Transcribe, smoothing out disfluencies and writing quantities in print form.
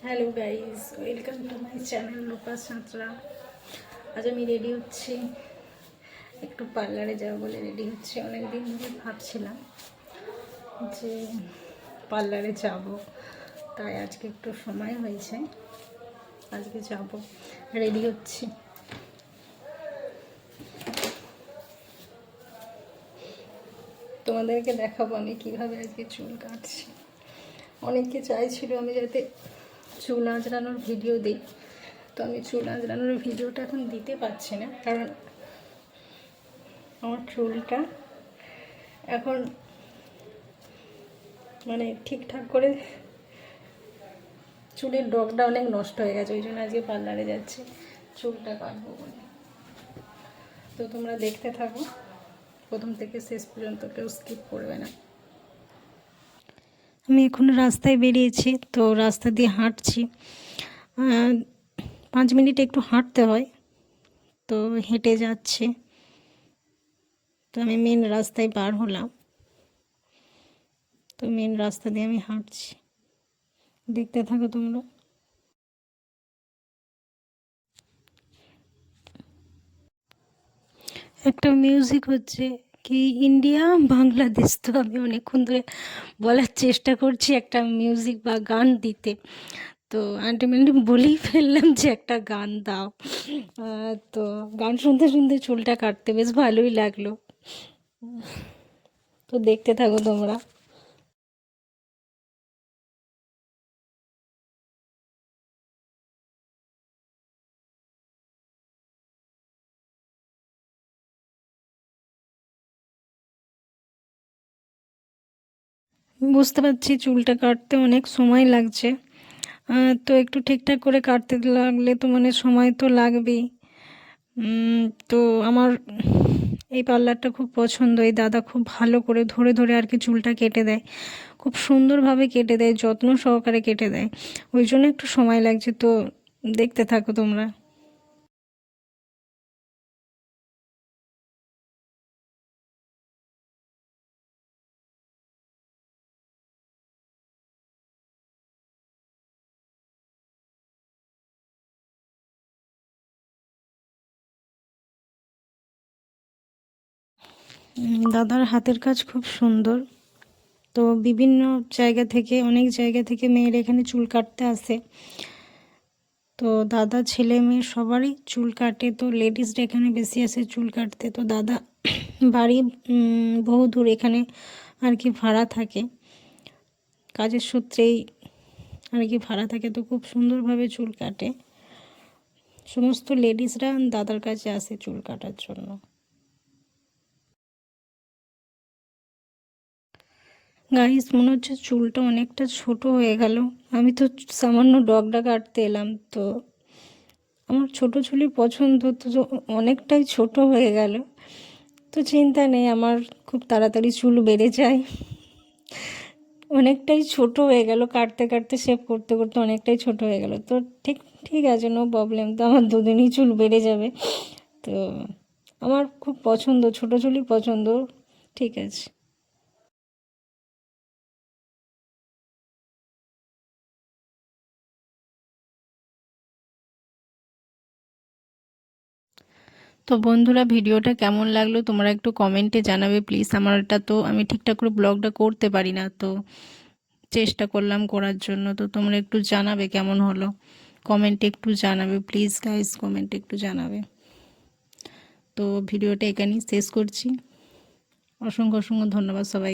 Hello guys, welcome to my channel Lopa Santra. আজ আমি ready হচ্ছি, একটু পার্লারে যাবো বলে রেডি হচ্ছি। অনেকদিন ধরে ভাবছিলাম যে পার্লারে যাব, তাই আজকে একটু সময় হয়েছে, আজকে যাব, রেডি হচ্ছি। তোমাদেরকে দেখাবো আমি কিভাবে আজকে চুল কাটছি। অনেকে চাইছিল আমি যাতে চুল আঁচড়ানোর ভিডিও দিই, তো আমি চুল আঁচড়ানোর ভিডিওটা এখন দিতে পারছি না, কারণ আমার চুলটা এখন মানে ঠিকঠাক করে চুলের ডগটা অনেক নষ্ট হয়ে গেছে, ওই জন্য আজকে পার্লারে যাচ্ছি চুলটা কাটবো বলে। তো তোমরা দেখতে থাকো প্রথম থেকে শেষ পর্যন্ত, কেউ স্কিপ করবে না। আমি এখন রাস্তায় বেরিয়েছি, তো রাস্তা দিয়ে হাঁটছি। 5 মিনিট একটু হাঁটতে হয়, তো হেঁটে যাচ্ছি। তো আমি মেন রাস্তায় পার হলাম, তো মেন রাস্তা দিয়ে আমি হাঁটছি, দেখতে থাকো তোমরা। একটা মিউজিক হচ্ছে কি, ইন্ডিয়া বাংলাদেশ, তো আমি অনেকক্ষণ ধরে বলার চেষ্টা করছি একটা মিউজিক বা গান দিতে, তো আলটিমেটলি বলেই ফেললাম যে একটা গান দাও। তো গান শুনতে শুনতে চুলটা কাটতে বেশ ভালোই লাগলো, তো দেখতে থাকো তোমরা। বুঝতে পারছি চুলটা কাটতে অনেক সময় লাগছে, তো একটু ঠিকঠাক করে কাটতে লাগলে তো মানে সময় তো লাগবেই। তো আমার এই পার্লারটা খুব পছন্দ। এই দাদা খুব ভালো করে ধরে ধরে আর কি চুলটা কেটে দেয়, খুব সুন্দরভাবে কেটে দেয়, যত্ন সহকারে কেটে দেয়, ওই জন্য একটু সময় লাগছে। তো দেখতে থাকো তোমরা। দাদার হাতের কাজ খুব সুন্দর। তো বিভিন্ন জায়গা থেকে, অনেক জায়গা থেকে মেয়েরা এখানে চুল কাটতে আসে। তো দাদা ছেলে মেয়ে সবারই চুল কাটে, তো লেডিসরা এখানে বেশি আসে চুল কাটতে। তো দাদা বাড়ি বহু দূর, এখানে আর কি ভাড়া থাকে, কাজের সূত্রেই আর কি ভাড়া থাকে, তো খুব সুন্দরভাবে চুল কাটে। সমস্ত লেডিসরা দাদার কাছে আসে চুল কাটার জন্য। গাইস, মনে হচ্ছে চুলটা অনেকটা ছোট হয়ে গেল। আমি তো সামান্য ডগটা কাটতে এলাম, তো আমার ছোট চুলই পছন্দ, তো অনেকটাই ছোট হয়ে গেল। তো চিন্তা নেই, আমার খুব তাড়াতাড়ি চুল বেড়ে যায়। অনেকটাই ছোট হয়ে গেল, কাটতে কাটতে শেভ করতে করতে অনেকটাই ছোট হয়ে গেল। তো ঠিক ঠিক আছে, নো প্রবলেম, তো আমার দুদিনই চুল বেড়ে যাবে। তো আমার খুব পছন্দ, ছোট চুলই পছন্দ। ঠিক আছে। তো বন্ধুরা, ভিডিওটা কেমন লাগলো তোমরা একটু কমেন্টে জানাবে প্লিজ। আমারটা তো আমি ঠিকঠাক করে ব্লগটা করতে পারি না, তো চেষ্টা করলাম করার জন্য। তো তোমরা একটু জানাবে কেমন হলো, কমেন্টে একটু জানাবে প্লিজ গাইস, কমেন্টে একটু জানাবে। তো ভিডিওটা এখানেই শেষ করছি। অসংখ্য অসংখ্য ধন্যবাদ সবাই।